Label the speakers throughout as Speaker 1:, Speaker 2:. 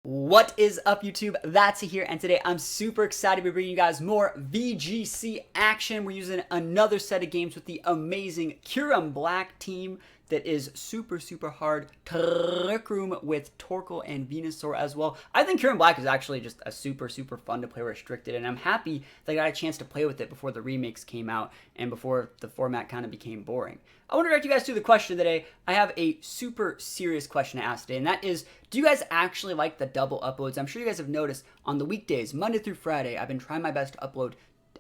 Speaker 1: What is up, YouTube? That's here, and today I'm super excited to be bringing you guys more VGC action. We're using another set of games with the amazing Kyurem Black team that is super hard. Trick Room with Torkoal and Venusaur as well. I think Kyurem Black is actually just a super fun to play restricted, and I'm happy that I got a chance to play with it before the remakes came out and before the format kind of became boring. I want to direct you guys to the question today. I have a super serious question to ask today, and that is, do you guys actually like the double uploads? I'm sure you guys have noticed on the weekdays, Monday through Friday, I've been trying my best to upload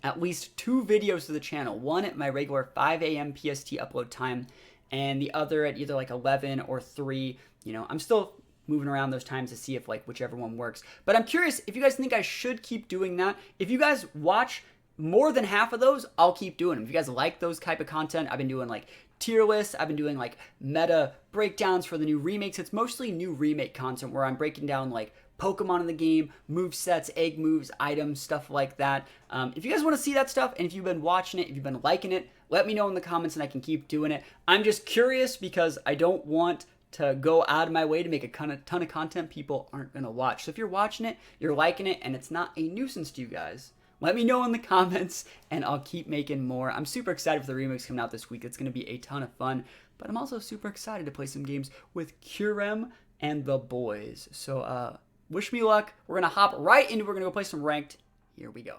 Speaker 1: at least 2 videos to the channel. One at my regular 5 a.m. PST upload time, and the other at either like 11 or 3. You know, I'm still moving around those times to see if like whichever one works. But I'm curious if you guys think I should keep doing that. If you guys watch more than half of those, I'll keep doing them. If you guys like those type of content, I've been doing like tier lists, I've been doing like meta breakdowns for the new remakes. It's mostly new remake content where I'm breaking down like Pokemon in the game, move sets, egg moves, items, stuff like that. If you guys want to see that stuff, and if you've been watching it, if you've been liking it, let me know in the comments and I can keep doing it. I'm just curious because I don't want to go out of my way to make a ton of content people aren't going to watch. So if you're watching it, you're liking it, and it's not a nuisance to you guys, let me know in the comments, and I'll keep making more. I'm super excited for the remix coming out this week. It's going to be a ton of fun, but I'm also super excited to play some games with Kyurem and the boys. So, wish me luck. We're going to hop right into it. We're going to go play some ranked. Here we go.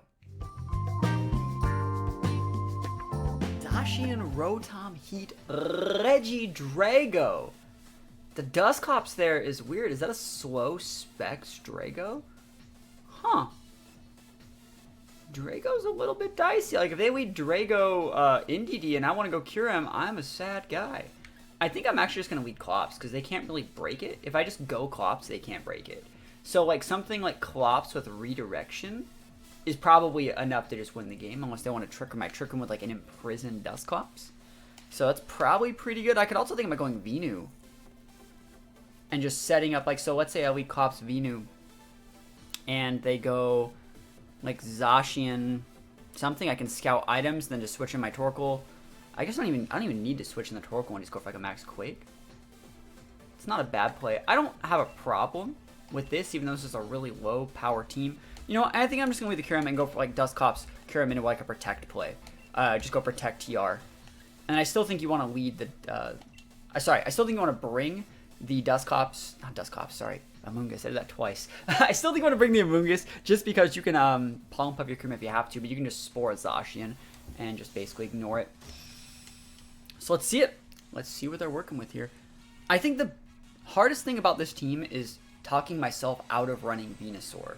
Speaker 1: Dacian, Rotom, Heat, Regidrago. The Dusclops there is weird. Is that a slow Specs Drago? Huh. Drago's a little bit dicey. Like, if they lead Drago NDD and I want to go Kyurem, I'm a sad guy. I think I'm actually just going to lead Clops because they can't really break it. If I just go Clops, they can't break it. So, like, something like Clops with Redirection is probably enough to just win the game, unless they want to trick him. I trick him with, like, an imprisoned Dusclops. So that's probably pretty good. I could also think about going Venu and just setting up, like, so let's say I lead Clops Venu and they go like Zacian something. I can scout items, then just switch in my Torkoal. I guess I don't even need to switch in the Torkoal and just go for like a max Quake. It's not a bad play. I don't have a problem with this, even though this is a really low power team. You know, I think I'm just gonna leave the Kyurem and go for like Dusclops Kyurem into like a protect play. Just go protect TR. And I still think you want to lead the I still think you want to bring the Dusclops, not Dusclops, sorry, Amoonguss. I did that twice. I still think you want to bring the Amoonguss just because you can plump up your Kyurem if you have to, but you can just Spore Zacian and just basically ignore it. So let's see it. Let's see what they're working with here. I think the hardest thing about this team is talking myself out of running Venusaur.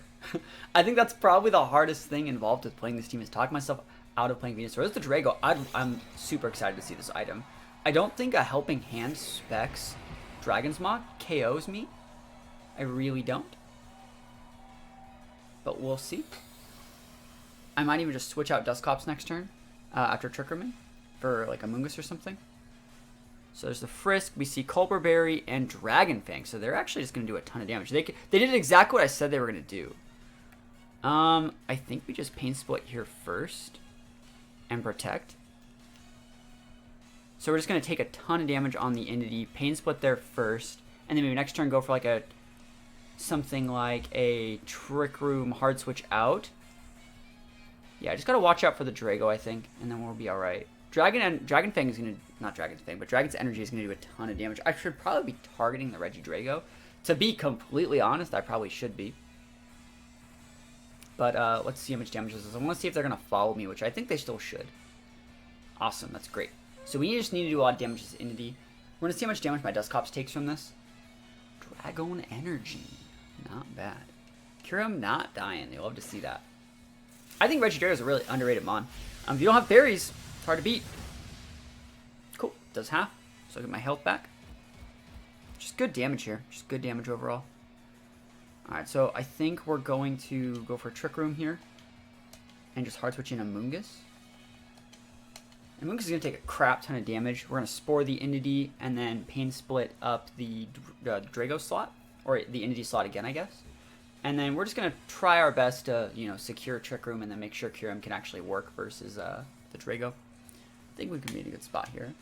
Speaker 1: I think that's probably the hardest thing involved with playing this team, is talking myself out of playing Venusaur. As the Drago, I'm super excited to see this item. I don't think a Helping Hand Specs Dragon's Maw KOs me. I really don't. But we'll see. I might even just switch out Dusclops next turn after Trick Rooming for like Amoonguss or something. So there's the Frisk. We see Culper Berry and Dragon Fang. So they're actually just going to do a ton of damage. They did exactly what I said they were going to do. I think we just Pain Split here first and protect. So we're just going to take a ton of damage on the Entity, Pain Split there first, and then maybe next turn go for like a something like a Trick Room Hard Switch out. Yeah, I just got to watch out for the Drago, I think, and then we'll be all right. Dragon Fang is going to, not Dragon's Fang, but Dragon's Energy is going to do a ton of damage. I should probably be targeting the Regidrago. To be completely honest, I probably should be. But let's see how much damage this is. I want to see if they're going to follow me, which I think they still should. Awesome, that's great. So we just need to do a lot of damage to this Entity. We're going to see how much damage my Dusclops takes from this. Dragon Energy. Not bad. Kyurem not dying. They love to see that. I think Regidrago is a really underrated mon. If you don't have berries, it's hard to beat. Cool. Does half. So I get my health back. Just good damage here. Just good damage overall. Alright, so I think we're going to go for a Trick Room here. And just hard switch in Amoonguss. Amoonguss is going to take a crap ton of damage. We're going to Spore the Entity and then Pain Split up the Drago slot. Or the Entity slot again, I guess. And then we're just going to try our best to, you know, secure Trick Room and then make sure Kyurem can actually work versus the Drago. I think we can be in a good spot here.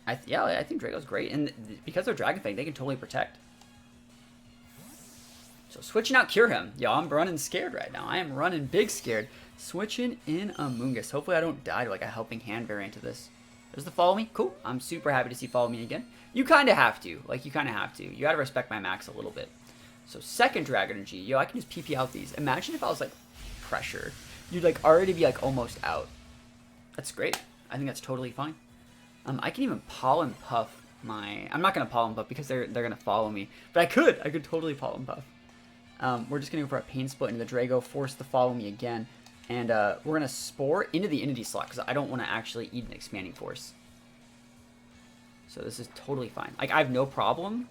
Speaker 1: I think Drago's great. And because they're Dragon Fang, they can totally protect. So switching out Cure him. Yo, I'm running scared right now. I am running big scared. Switching in Amoonguss. Hopefully I don't die to like a helping hand variant of this. There's the follow me. Cool. I'm super happy to see follow me again. You kind of have to. Like, you kind of have to. You got to respect my max a little bit. So second Dragon Energy. Yo, I can just PP out these. Imagine if I was like pressured. You'd like already be like almost out. That's great. I think that's totally fine. I can even Pollen Puff my... I'm not going to Pollen Puff because they're going to follow me. But I could totally Pollen Puff. We're just going to go for a Pain Split into the Drago, force the follow me again. And we're going to Spore into the Entity slot because I don't want to actually eat an Expanding Force. So this is totally fine. Like, I have no problem.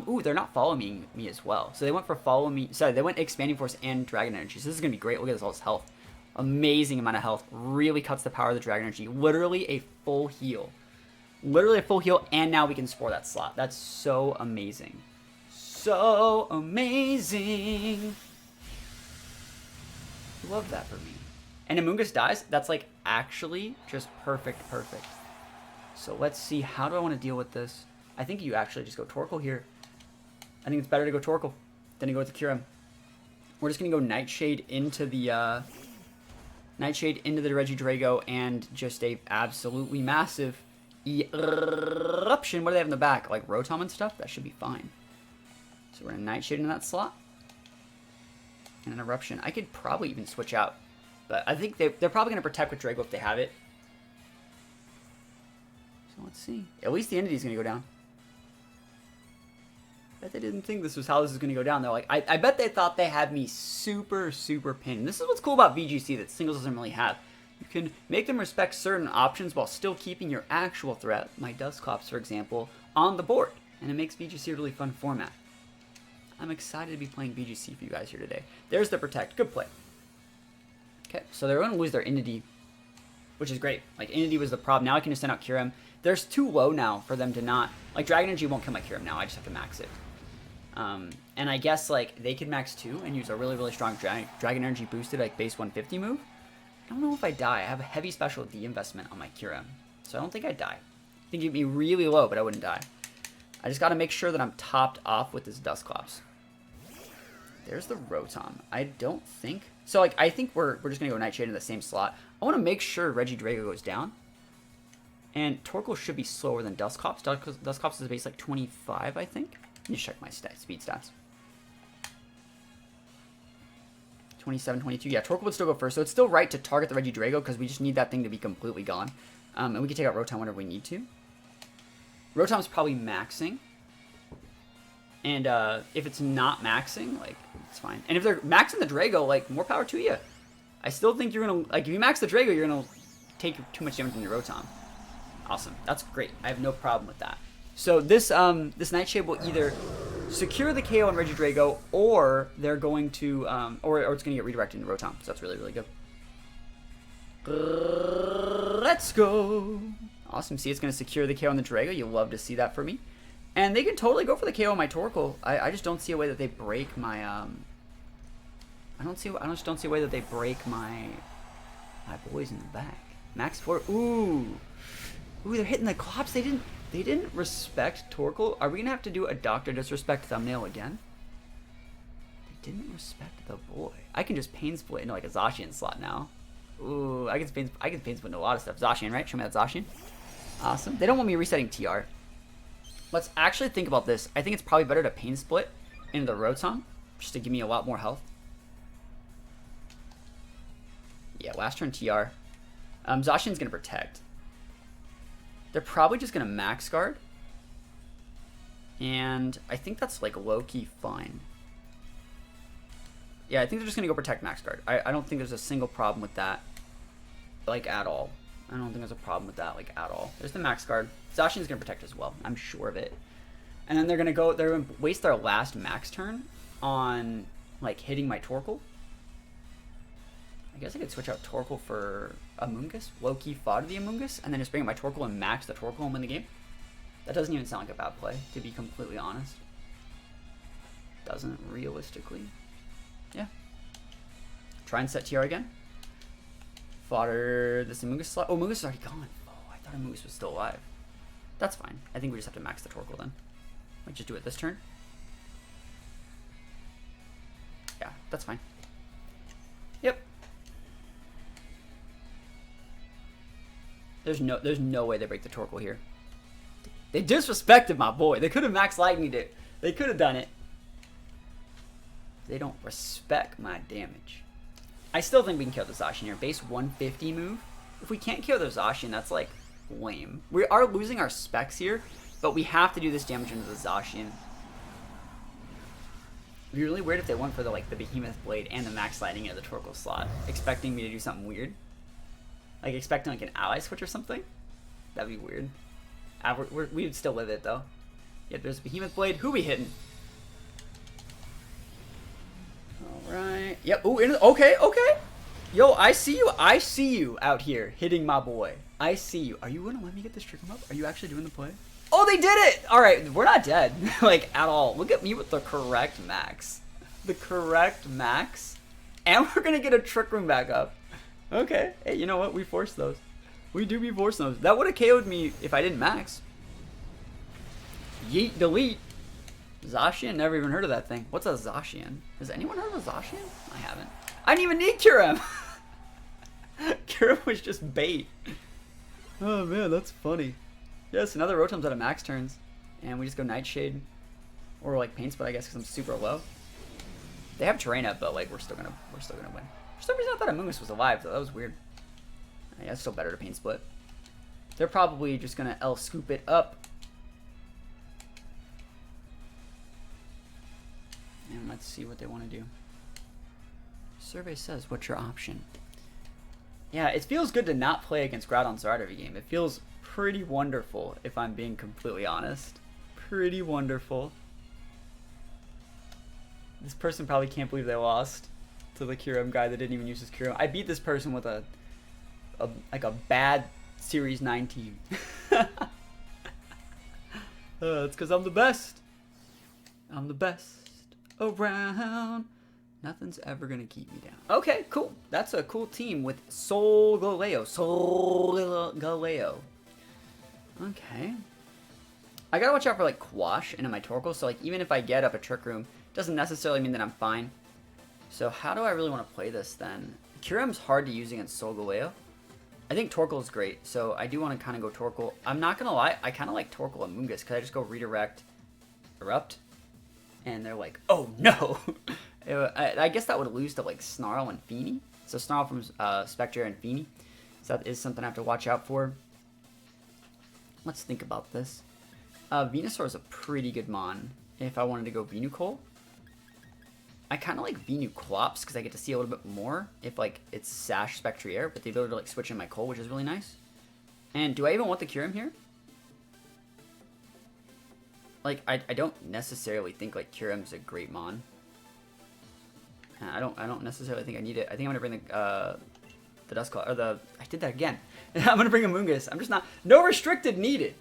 Speaker 1: Ooh, they're not following me as well. So they went for follow me. Sorry, they went Expanding Force and Dragon Energy. So this is going to be great. Look at this, all this health. Amazing amount of health. Really cuts the power of the Dragon Energy. Literally a full heal. Literally a full heal, and now we can Spore that slot. That's so amazing. So amazing. Love that for me. And Amoonguss dies. That's like actually just perfect. So let's see. How do I want to deal with this? I think you actually just go Torkoal here. I think it's better to go Torkoal than to go with the Kyurem. We're just going to go Nightshade into the Regidrago and just a absolutely massive eruption. What do they have in the back? Like Rotom and stuff? That should be fine. So we're going to Nightshade in that slot. And an Eruption. I could probably even switch out. But I think they're probably going to protect with Drago if they have it. So let's see. At least the Entity's going to go down. I bet they didn't think this was how this was going to go down. They're like, I bet they thought they had me super pinned. This is what's cool about VGC that singles doesn't really have. You can make them respect certain options while still keeping your actual threat, my Dusclops for example, on the board. And it makes VGC a really fun format. I'm excited to be playing VGC for you guys here today. There's the Protect. Good play. Okay, so they're going to lose their Entity, which is great. Like, Entity was the problem. Now I can just send out Kyurem. There's too low now for them to not... Like, Dragon Energy won't kill my Kyurem now. I just have to max it. And I guess, like, they could max 2 and use a really strong Dragon Energy boosted, like, base 150 move. I don't know if I die. I have a heavy special D investment on my Kyurem, so I don't think I'd die. I think it'd be really low, but I wouldn't die. I just got to make sure that I'm topped off with this Dusclops. There's the Rotom. I don't think... So, like, I think we're just going to go Nightshade in the same slot. I want to make sure Regidrago goes down. And Torkoal should be slower than Dusclops. Dusclops is base, like, 25, I think. Let me check my speed stats. 27, 22. Yeah, Torkoal would still go first. So it's still right to target the Regidrago because we just need that thing to be completely gone. And we can take out Rotom whenever we need to. Rotom's probably maxing. And if it's not maxing, like, it's fine. And if they're maxing the Drago, like, more power to you. I still think you're going to, like, if you max the Drago, you're going to take too much damage from your Rotom. Awesome. That's great. I have no problem with that. So this this Nightshade will either secure the KO on Regidrago, or they're going to, or it's going to get redirected into Rotom. So that's really good. Let's go. Awesome. See, it's going to secure the KO on the Drago. You'll love to see that for me. And they can totally go for the KO on my Torkoal. I just don't see a way that they break my, I just don't see a way that they break my boys in the back. Max 4. Ooh, they're hitting the Clops. They didn't respect Torkoal. Are we going to have to do a Dr. Disrespect thumbnail again? They didn't respect the boy. I can just Pain Split into like a Zacian slot now. Ooh, I can Pain Split into a lot of stuff. Zacian, right? Show me that Zacian. Awesome. They don't want me resetting TR. Let's actually think about this. I think it's probably better to Pain Split into the Rotom just to give me a lot more health. Yeah, last turn TR. Zacian's going to Protect. They're probably just going to Max Guard. And I think that's like low-key fine. Yeah, I think they're just going to go Protect Max Guard. I don't think there's a single problem with that. Like, at all. I don't think there's a problem with that, like, at all. There's the Max Guard. Zacian's going to Protect as well. I'm sure of it. And then they're going to waste their last Max turn on, like, hitting my Torkoal. I guess I could switch out Torkoal for Amoonguss. Low-key fodder the Amoonguss. And then just bring up my Torkoal and max the Torkoal and win the game. That doesn't even sound like a bad play, to be completely honest. Doesn't realistically. Yeah. Try and set TR again. Fodder this Amoonguss slot. Oh, Amoonguss is already gone. Oh, I thought Amoonguss was still alive. That's fine. I think we just have to max the Torkoal then. Like, just do it this turn. That's fine. Yep. There's no way they break the Torkoal here. They disrespected my boy. They could have max lightninged it. They could have done it. They don't respect my damage. I still think we can kill the Zacian here. Base 150 move. If we can't kill the Zacian, that's like lame. We are losing our specs here, but we have to do this damage into the Zacian. It'd be really weird if they went for the Behemoth Blade and the max lightning at the Torkoal slot, expecting me to do something weird. Like expecting like an ally switch or something. That'd be weird. We'd still live it though. Yeah, there's a Behemoth Blade. Who we hitting? Alright. Yep. Ooh, okay, okay. Yo, I see you. I see you out here hitting my boy. I see you. Are you gonna let me get this trick him up? Are you actually doing the play? Oh, they did it! Alright, we're not dead. Like, at all. Look at me with the correct max. The correct max. And we're gonna get a trick room back up. Okay. Hey, you know what? We forced those. We do be forcing those. That would have KO'd me if I didn't max. Yeet, delete. Zacian? Never even heard of that thing. What's a Zacian? Has anyone heard of a Zacian? I haven't. I didn't even need Kyurem. Kyurem was just bait. Oh man, that's funny. Yes, another Rotom's out of max turns. And we just go Nightshade. Or like Pain Split, I guess, because I'm super low. They have terrain up, but like we're still gonna win. For some reason I thought Amoonguss was alive though. That was weird. Yeah, it's still better to Pain Split. They're probably just gonna L scoop it up. And let's see what they want to do. Survey says, what's your option? Yeah, it feels good to not play against Groudon Zard every game. It feels pretty wonderful, if I'm being completely honest. Pretty wonderful. This person probably can't believe they lost to the Kyurem guy that didn't even use his Kyurem. I beat this person with a bad Series 9 team. It's because I'm the best. I'm the best around. Nothing's ever gonna keep me down. Okay, cool. That's a cool team with Solgaleo. Solgaleo. Okay. I gotta watch out for like Quash into my Torkoal, so like even if I get up a Trick Room, doesn't necessarily mean that I'm fine. So how do I really want to play this then? Kyurem's hard to use against Solgaleo. I think Torkoal is great, so I do want to kind of go Torkoal. I'm not gonna lie, I kind of like Torkoal and Amoonguss because I just go Redirect, Erupt, and they're like, oh no. I guess that would lose to like Snarl and Feeny. So Snarl from Spectre and Feeny. So that is something I have to watch out for. Let's think about this. Venusaur is a pretty good mon if I wanted to go Venucoal. I kind of like Venuclops because I get to see a little bit more if like it's Sash Spectrier, but the ability to like switch in my Coal, which is really nice. And do I even want the Kyurem here? Like I don't necessarily think like Kyurem's a great mon. I don't necessarily think I need it. I think I'm gonna bring the Dusclaw or the. I did that again. I'm gonna bring a Amoonguss. I'm just not. No restricted needed.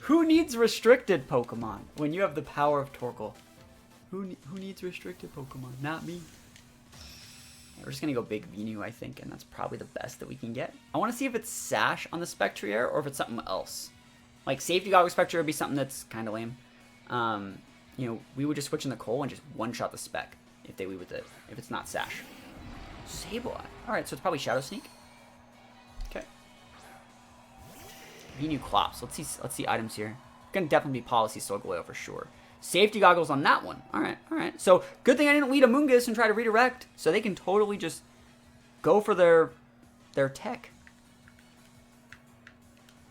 Speaker 1: Who needs restricted Pokemon when you have the power of Torkoal? Who needs restricted Pokemon? Not me. Yeah, we're just gonna go big Venu, I think, and that's probably the best that we can get. I want to see if it's Sash on the Spectrier or if it's something else. Like Safety Goggle Spectrier would be something that's kind of lame. You know, we would just switch in the Coal and just one-shot the Spec. If they leave with it, if it's not Sash. Sableye. Alright, so it's probably Shadow Sneak. Okay. Venuclops. Let's see items here. Gonna definitely be Policy Solgaleo for sure. Safety Goggles on that one. Alright, alright. So good thing I didn't lead Amoonguss and try to redirect. So they can totally just go for their tech.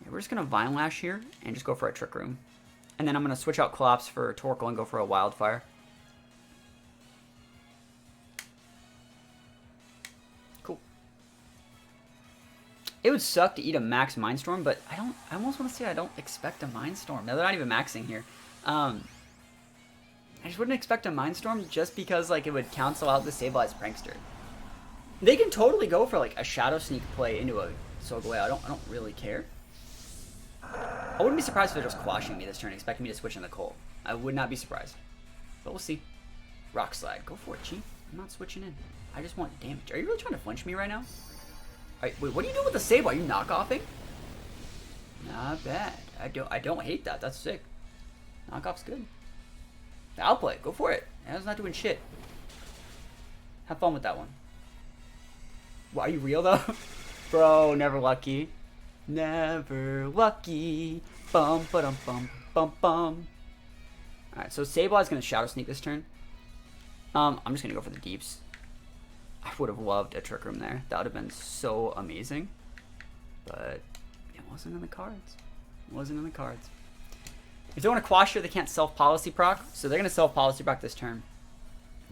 Speaker 1: Yeah, we're just gonna Vine Lash here and just go for a Trick Room. And then I'm gonna switch out Clops for Torkoal and go for a Wildfire. It would suck to eat a max Mindstorm, but I almost want to say I don't expect a Mindstorm. Now they're not even maxing here. I just wouldn't expect a Mindstorm just because like it would cancel out the Sableye's Prankster. They can totally go for like a Shadow Sneak play into a Solgaleo. I don't really care. I wouldn't be surprised if they're just quashing me this turn, expecting me to switch in the Coal. I would not be surprised. But we'll see. Rock Slide. Go for it, Chief. I'm not switching in. I just want damage. Are you really trying to flinch me right now? Wait, what are you doing with the Sableye? Are you knockoffing? Not bad. I don't hate that. That's sick. Knockoff's good. Outplay. Go for it. That's not doing shit. Have fun with that one. Well, are you real though? Bro, never lucky. Never lucky. Bum ba dum bum bum bum. Alright, so Sableye is gonna Shadow Sneak this turn. I'm just gonna go for the deeps. I would have loved a Trick Room there. That would have been so amazing. But it wasn't in the cards. It wasn't in the cards. If they want to quash here, they can't self-policy proc. So they're gonna self-policy proc this turn.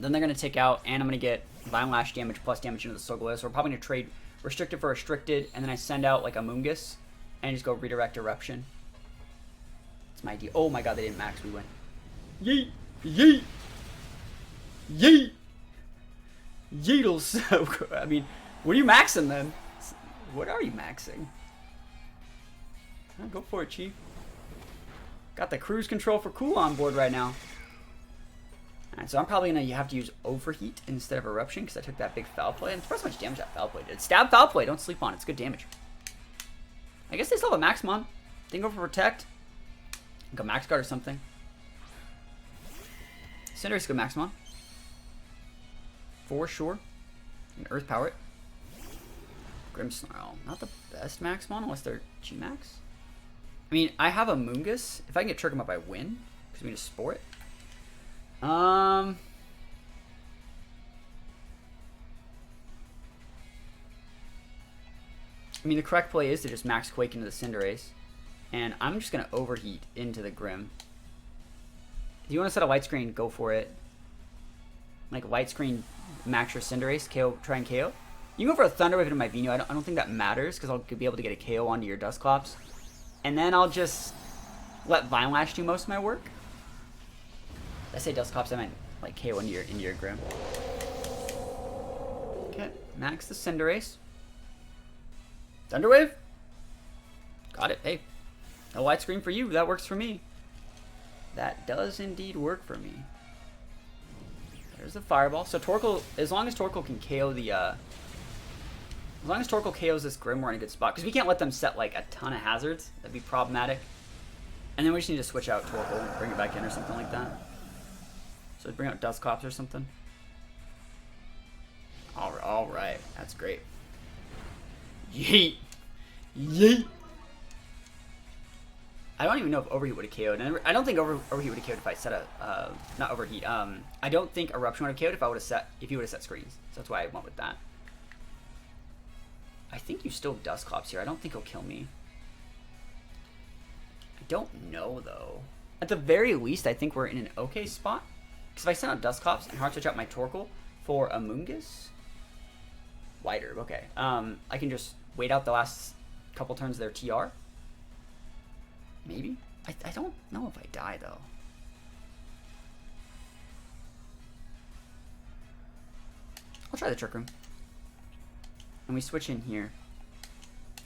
Speaker 1: Then they're gonna take out, and I'm gonna get Violent Lash damage plus damage into the Soul. So we're probably gonna trade Restricted for Restricted, and then I send out like a Moongus, and just go redirect Eruption. It's my idea. Oh my god, they didn't max. We win. Yeet! Yeet! Yeet! Yeetles. So good. I mean, what are you maxing then? What are you maxing? Go for it, Chief. Got the cruise control for cool on board right now. Alright, so I'm probably going to have to use Overheat instead of Eruption because I took that big Foul Play. And it's how much damage that Foul Play did. Stab Foul Play, don't sleep on it. It's good damage. I guess they still have a Maximon. They can go for Protect. Go Max Guard or something. Cinderace go Maximon. For sure. And Earth Power it. Grimmsnarl. Not the best Maximon unless they're G-Max. I mean, I have a Moongus. If I can get Trick 'em up, I win. Because we need to Spore it. I mean, the correct play is to just Max Quake into the Cinderace. And I'm just going to Overheat into the Grim. If you want to set a Light Screen, go for it. Like, Light Screen, Max your Cinderace, KO, try and KO. You can go for a Thunder Wave into my Vino. I don't think that matters, because I'll be able to get a KO onto your Dusclops. And then I'll just let Violent Lash do most of my work. Did I say Dusclops? I meant, like, KO into your Grim. Okay, Max the Cinderace. Thunder Wave? Got it. Hey, no Light Screen for you. That works for me. That does indeed work for me. There's the Fireball. So Torkoal, as long as Torkoal can KO the, as long as Torkoal KOs this Grim, we're in a good spot. Because we can't let them set, like, a ton of hazards. That'd be problematic. And then we just need to switch out Torkoal and bring it back in or something like that. So bring out Dusclops or something. Alright. That's great. Yeet! Yeet! I don't even know if Overheat would have KO'd. And I don't think Overheat would have KO'd if I set a, not Overheat. I don't think Eruption would have KO'd if you would have set screens. So that's why I went with that. I think you still Dusclops here. I don't think he'll kill me. I don't know, though. At the very least, I think we're in an okay spot. Because if I send out Dusclops and hard switch out my Torkoal for a Moongus... White Herb, okay. I can just wait out the last couple turns of their TR. Maybe? I don't know if I die, though. I'll try the Trick Room. And we switch in here.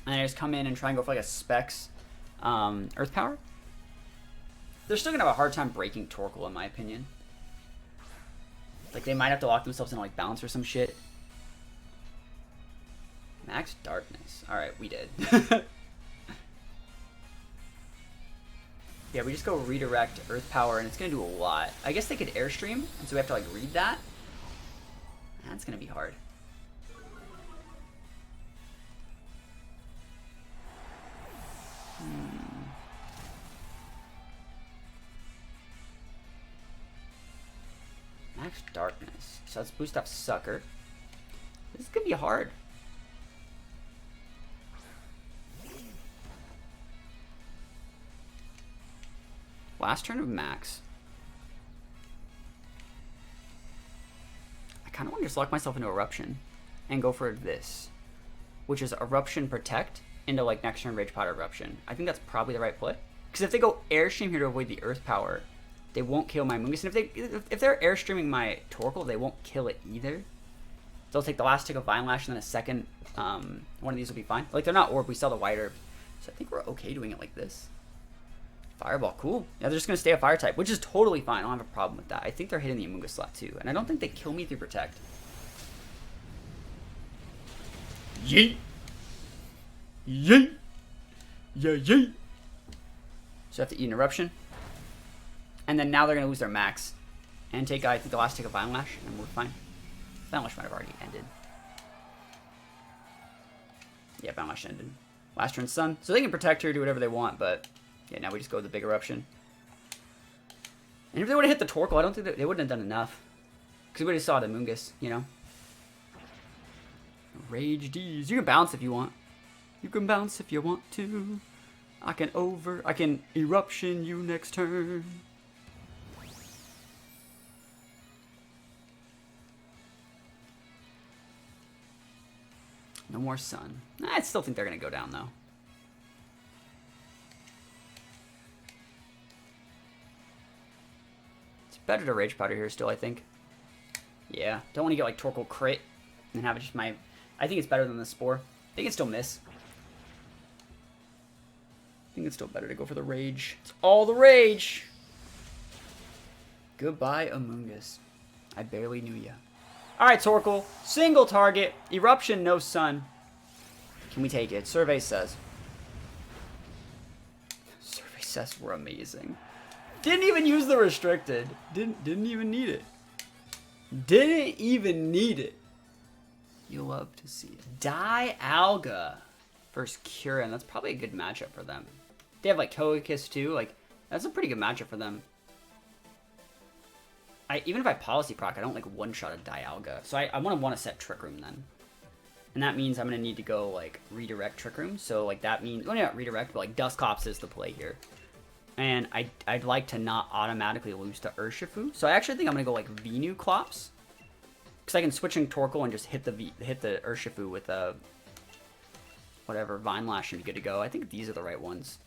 Speaker 1: And I just come in and try and go for like a Specs Earth Power. They're still going to have a hard time breaking Torkoal, in my opinion. Like, they might have to lock themselves in like Bounce or some shit. Max Darkness. Alright, we did. Yeah, we just go redirect Earth Power, and it's going to do a lot. I guess they could Airstream, and so we have to, like, read that. That's going to be hard. Max Darkness. So let's boost up Sucker. This is going to be hard. Last turn of Max. I kind of want to just lock myself into Eruption and go for this, which is Eruption Protect into like next turn Rage Powder Eruption. I think that's probably the right play. Because if they go Airstream here to avoid the Earth Power, they won't kill my Moongus. And if they're Airstreaming my Torkoal, they won't kill it either. They'll take the last tick of Vine Lash and then a second. One of these will be fine. Like, they're not Orb, we sell the White Herb. So I think we're okay doing it like this. Fireball, cool. Yeah, they're just going to stay a Fire type, which is totally fine. I don't have a problem with that. I think they're hitting the Amoonguss slot too. And I don't think they kill me through Protect. Yeet! Yeet! Yeah, yeet! So I have to eat an Eruption. And then now they're going to lose their Max. And take, I think, the last tick of Vine Lash, and we're fine. Violent Lash might have already ended. Yeah, Violent Lash ended. Last turn Sun. So they can protect her, do whatever they want, but yeah, now we just go with the big Eruption. And if they would have hit the Torkoal, I don't think they wouldn't have done enough. Because we would have saw the Mungus, you know? Rage D's. You can bounce if you want. You can bounce if you want to. I can Eruption you next turn. No more Sun. I still think they're going to go down, though. It's better to Rage Powder here still, I think. Yeah. Don't want to get, like, Torkoal crit and have it just my... I think it's better than the Spore. They can still miss. I think it's still better to go for the Rage. It's all the Rage! Goodbye, Amoonguss. I barely knew ya. Alright, Torkoal. Single target. Eruption, no Sun. Can we take it? Survey says. Survey says we're amazing. Didn't even use the restricted. Didn't even need it. Didn't even need it. You love to see it. Dialga versus Kyurem. That's probably a good matchup for them. They have like Togekiss too. Like, that's a pretty good matchup for them. Even if I policy proc, I don't like one-shot a Dialga. So I want to set Trick Room then. And that means I'm going to need to go like redirect Trick Room. So like that means, well, not redirect, but like Dusclops is the play here. And I'd like to not automatically lose to Urshifu. So I actually think I'm going to go like Venu Clops. Because I can switch in Torkoal and just hit the Urshifu with a whatever Vine Lash and be good to go. I think these are the right ones.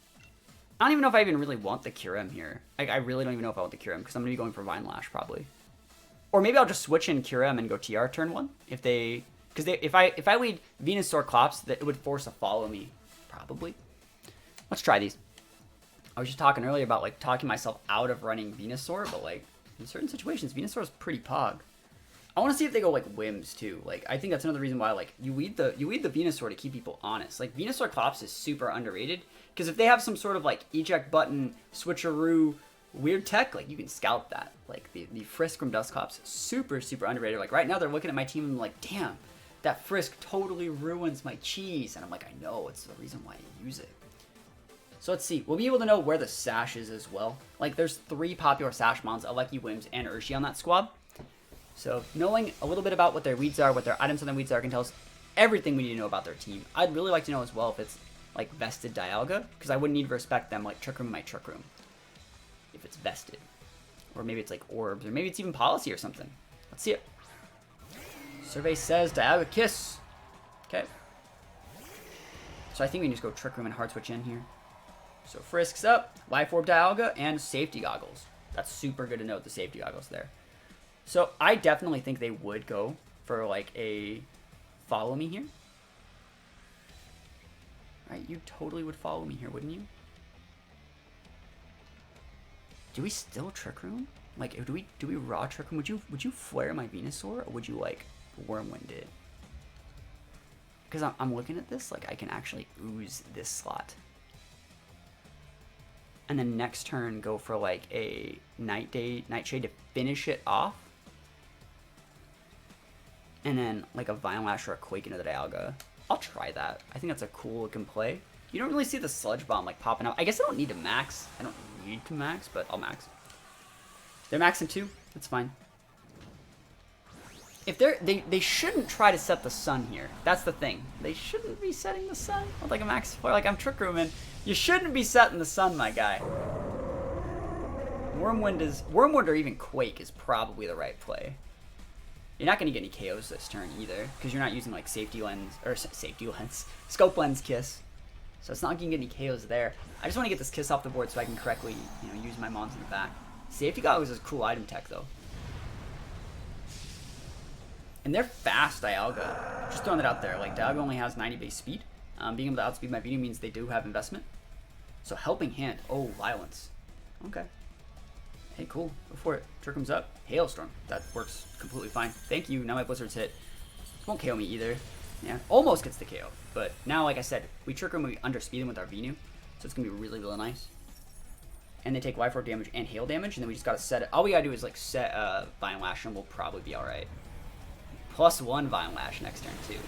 Speaker 1: I don't even know if I even really want the Kyurem here. Like, I really don't even know if I want the Kyurem because I'm going to be going for Vine Lash probably. Or maybe I'll just switch in Kyurem and go TR turn 1 if they... Because if I lead Venusaur Clops, that it would force a follow me, probably. Let's try these. I was just talking earlier about like talking myself out of running Venusaur, but like in certain situations, Venusaur is pretty pog. I want to see if they go like Whims too. Like I think that's another reason why like you lead the Venusaur to keep people honest. Like Venusaur Clops is super underrated because if they have some sort of like eject button switcheroo weird tech, like you can scalp that. Like the Frisk from Dusclops, super underrated. Like right now they're looking at my team and like, damn, that Frisk totally ruins my cheese, and I'm like, I know, it's the reason why you use it. So let's see. We'll be able to know where the Sash is as well. Like there's 3 popular Sash mons, Aleki, Whims, and Urshi on that squad. So knowing a little bit about what their weeds are, what their items on their weeds are, can tell us everything we need to know about their team. I'd really like to know as well if it's like vested Dialga, because I wouldn't need to respect them like Trick Room my Trick Room. If it's vested. Or maybe it's like Orbs, or maybe it's even Policy or something. Let's see it. Survey says Dialga Kiss. Okay. So I think we can just go Trick Room and Hard Switch in here. So Frisk's up, Life Orb Dialga, and Safety Goggles. That's super good to note, the Safety Goggles there. So I definitely think they would go for like a follow me here. Right, you totally would follow me here, wouldn't you? Do we still Trick Room? Like, do we raw Trick Room? Would you flare my Venusaur, or would you like Wormwind it? Because I'm looking at this, like I can actually ooze this slot. And then next turn go for like a Nightshade to finish it off. And then like a Vine Lash or a Quake into the Dialga. I'll try that. I think that's a cool looking play. You don't really see the Sludge Bomb like popping up. I guess I don't need to max. I don't need to max, but I'll max. They're maxing 2. That's fine. If they shouldn't try to set the Sun here. That's the thing. They shouldn't be setting the Sun. With like a max flare, like I'm Trick Rooming. You shouldn't be setting the Sun, my guy. Wormwind or even Quake is probably the right play. You're not going to get any KOs this turn either, because you're not using like Scope Lens Kiss. So it's not going to get any KOs there. I just want to get this Kiss off the board so I can correctly, use my mons in the back. Safety Goggles is a cool item tech though. And they're fast Dialga. Just throwing that out there. Like Dialga only has 90 base speed. Being able to outspeed my Venu means they do have investment. So Helping Hand. Oh, Violence. Okay. Hey, cool. Go for it. Trick Room's up. Hailstorm. That works completely fine. Thank you. Now my Blizzard's hit. Won't KO me either. Yeah, almost gets the KO. But now, like I said, we Trick Room, we underspeed him with our Venu. So it's going to be really, really nice. And they take Life Orb damage and Hail damage. And then we just got to set it. All we got to do is like set Vine Lash and we'll probably be alright. +1 Vine Lash next turn too.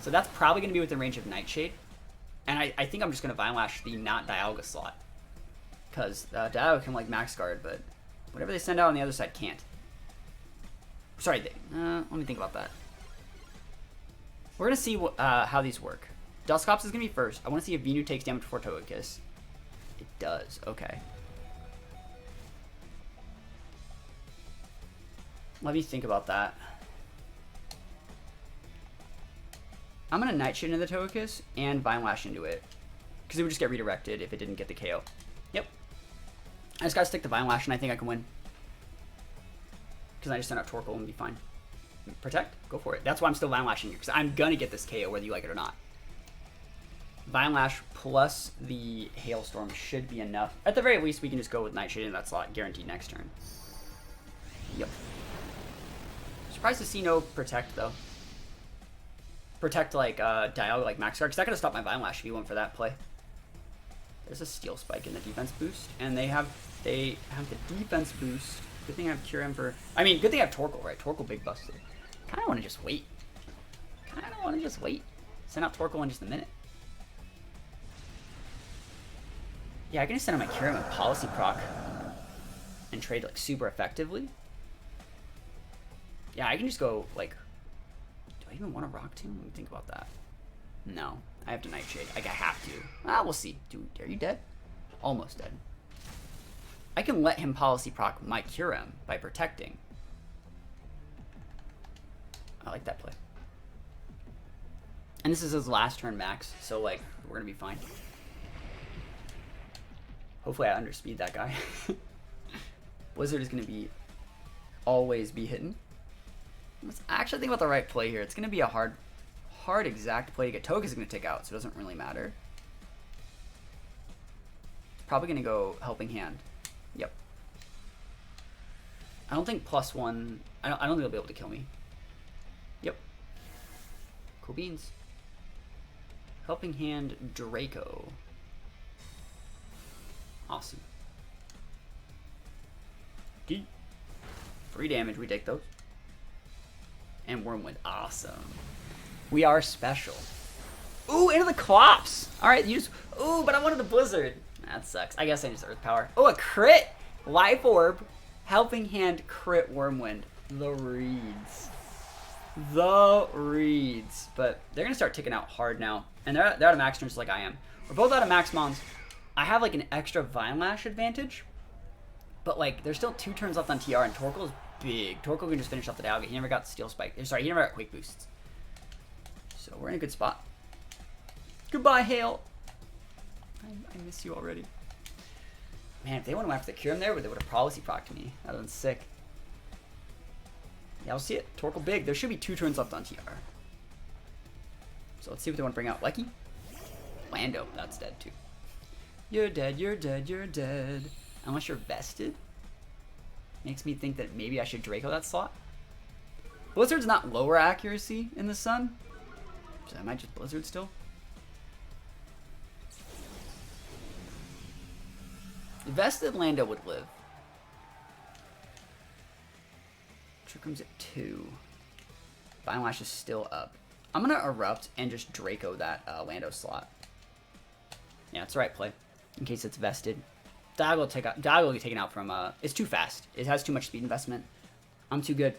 Speaker 1: So that's probably going to be within range of Nightshade. And I think I'm just going to Vine Lash the not Dialga slot. Because Dialga can like max guard, but whatever they send out on the other side can't. Sorry, let me think about that. We're going to see how these work. Dusclops is going to be first. I want to see if Venu takes damage before Togekiss. It does. Okay. Let me think about that. I'm going to Nightshade into the Togekiss and Vine Lash into it. Because it would just get redirected if it didn't get the KO. Yep. I just got to stick to Vine Lash and I think I can win. Because I just send out Torkoal and be fine. Protect? Go for it. That's why I'm still Vine Lashing here. Because I'm going to get this KO whether you like it or not. Vine Lash plus the Hailstorm should be enough. At the very least, we can just go with Nightshade in that slot. Guaranteed next turn. Yep. Surprised to see no Protect, though. Protect, like, Dialga, like Max Guard. Because that could have stopped my Vine Lash if you went for that play. There's a Steel Spike in the defense boost. And they have the defense boost. Good thing I have Kyurem for... I mean, good thing I have Torkoal, right? Torkoal big busted. Kind of want to just wait. Send out Torkoal in just a minute. Yeah, I can just send out my Kyurem and Policy Proc. And trade, like, super effectively. Yeah, I can just go, like... Do I even want to Rock Tomb? Let me think about that. No. I have to Nightshade. Like, I have to. Ah, we'll see. Dude, are you dead? Almost dead. I can let him Policy Proc my Kyurem by protecting. I like that play. And this is his last turn max, so, like, we're going to be fine. Hopefully I underspeed that guy. Blizzard is going to always be hitting. Let's actually think about the right play here. It's going to be a hard exact play to get. Togekiss is going to take out, so it doesn't really matter. Probably going to go Helping Hand. Yep. I don't think +1... I don't think they'll be able to kill me. Yep. Cool beans. Helping Hand Draco. Awesome. D. Free damage, we take those. And Wormwood, awesome. We are special. Ooh, into the Clops! Alright, you just... Ooh, but I wanted the Blizzard. That sucks. I guess I just Earth Power. Oh, a crit! Life Orb. Helping Hand crit Wormwind. The Reeds. The Reeds. But they're going to start ticking out hard now. And they're out of max turns like I am. We're both out of max mons. I have like an extra Vine Lash advantage. But like, there's still 2 turns left on TR and Torkoal is big. Torkoal can just finish off the Dialga. He never got Steel Spike. Sorry, he never got Quake Boosts. So we're in a good spot. Goodbye, Hail. I miss you already. Man, if they went after the Kyurem there, they would have Policy Proc'd me. That would have been sick. Yeah, I'll see it. Torkoal big. There should be 2 turns left on TR. So let's see what they want to bring out. Lecky? Lando. That's dead too. You're dead, you're dead, you're dead. Unless you're vested. Makes me think that maybe I should Draco that slot. Blizzard's not lower accuracy in the sun. So I might just Blizzard still. Vested Lando would live. Trick Room's at 2. Vine Lash is still up. I'm going to Erupt and just Draco that Lando slot. Yeah, it's the right play. In case it's vested. Dialga will get taken out from... it's too fast. It has too much speed investment. I'm too good.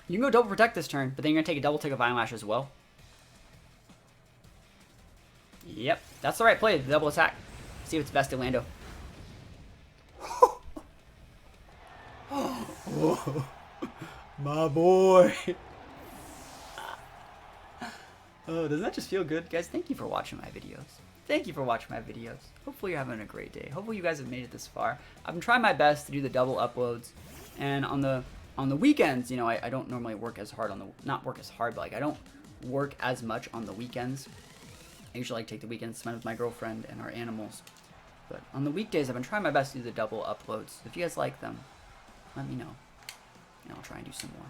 Speaker 1: You can go double protect this turn, but then you're going to take a double tick of Vine Lash as well. Yep, that's the right play. The double attack. See if it's vested Lando. My boy. Oh, doesn't that just feel good? Guys, thank you for watching my videos. Thank you for watching my videos. Hopefully you're having a great day. Hopefully you guys have made it this far. I've been trying my best to do the double uploads. And on the weekends, you know, I don't normally work as hard on the... Not work as hard, but like I don't work as much on the weekends. I usually like take the weekends to spend with my girlfriend and our animals. But on the weekdays, I've been trying my best to do the double uploads. If you guys like them, let me know. And I'll try and do some more.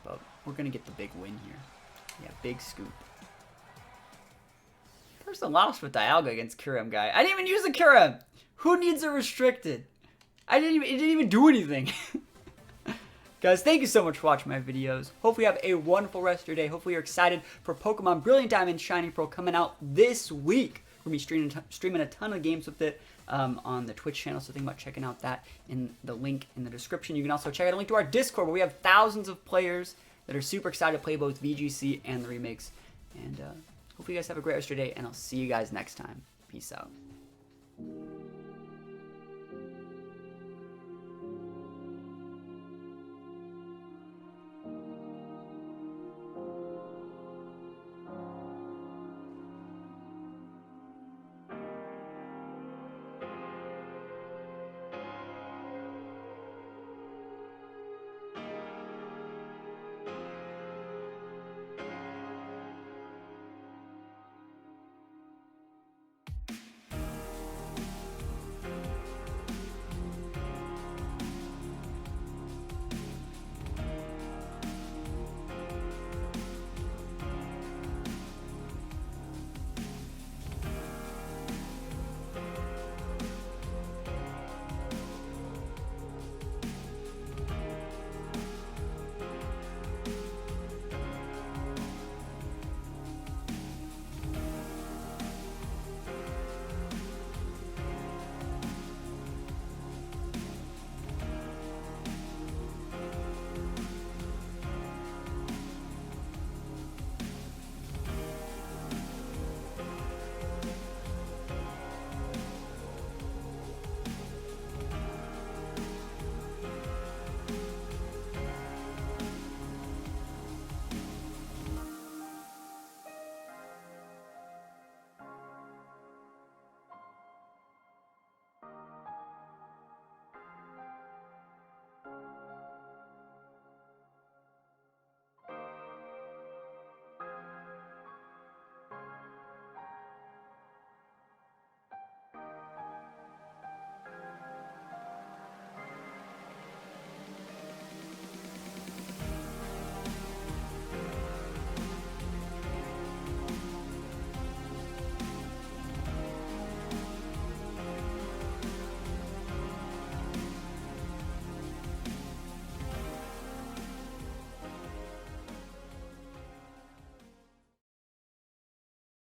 Speaker 1: But we're going to get the big win here. Yeah, big scoop. First and lost with Dialga against Kyurem guy. I didn't even use a Kyurem! Who needs a restricted? It didn't even do anything. Guys, thank you so much for watching my videos. Hopefully you have a wonderful rest of your day. Hopefully you're excited for Pokemon Brilliant Diamond Shining Pearl coming out this week. We're going to be streaming a ton of games with it on the Twitch channel, so think about checking out that in the link in the description. You can also check out a link to our Discord, where we have thousands of players that are super excited to play both VGC and the remakes. And hopefully you guys have a great rest of your day, and I'll see you guys next time. Peace out.